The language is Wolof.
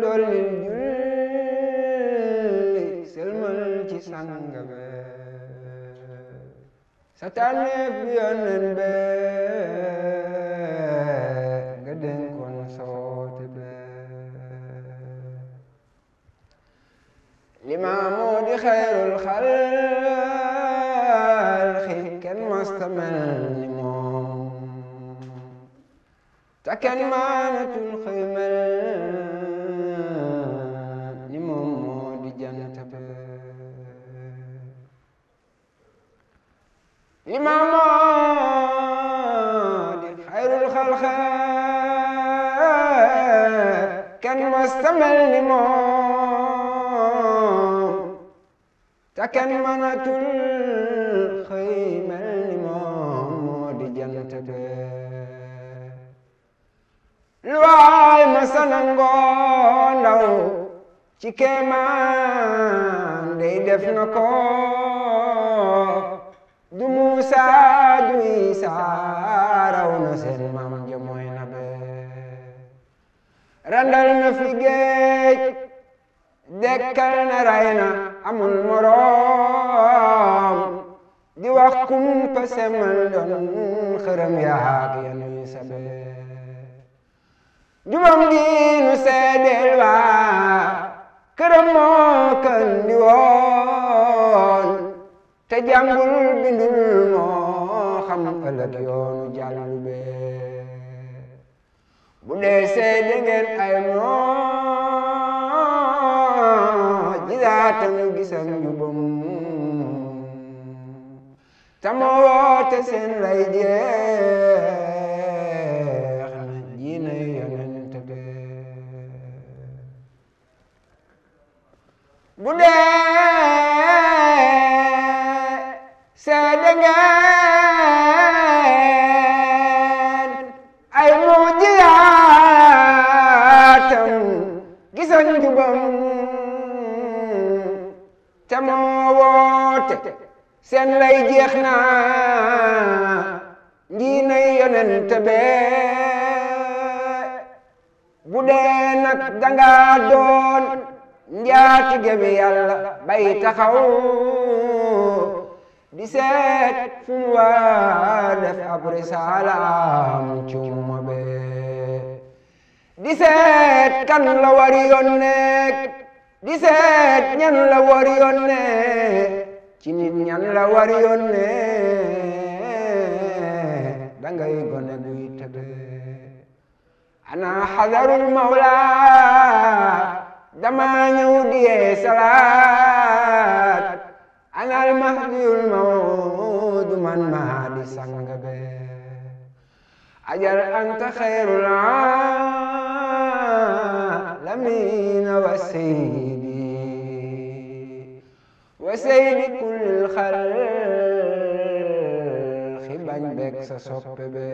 dolli julli selmal ci sanga be sa tànneef bi yonnen be nga dénkoon soote be limaamu di xayrul xalqi kenn masta mel ni moom ta kenn maanatul xëy mel ni moom moo di jant be limaamu di xayrul xalqi kenn masta mel ni moom ta kenn mënatul xëy mel ni moom moo di jant be lu waay ma sanangoo ndaw ci kéemaan dey def na ko du Muusa du Isaa raw na seen maam ja mooy na be randal na fi géej dekkal na ray na amul moroom di wax kumpa semal doon xërëm yaak yanuy sabe jubam gi nu seedeel waa këram moo kan di woon te jàngul bindul moo xam ëllëg yoonu jàllu be bu dee seede ngeen ay jizaatam gisam jubam tamo woote seen lay jeex na jiina yonent be bu dee seede ngeen ay mujizaatam gisam jubam te moo woote seen lay jeex na njiina yonent be bu dee nag danga doon njaatige bi Yàlla bay taxaw di seet fu mu waa def ab risalaam ci umma be di seet kan la war yónneek di seet ñan la war yónnee ci nit ñan la war yónnee dangay gone guy tëbe ana xadarul mawla dama ñëw diyee salaat ana al mahdiyul mawdu man maa di sang be ajal anta xayrul aalamiina wa seydi kullil xalqi bañ bekk sa soppe be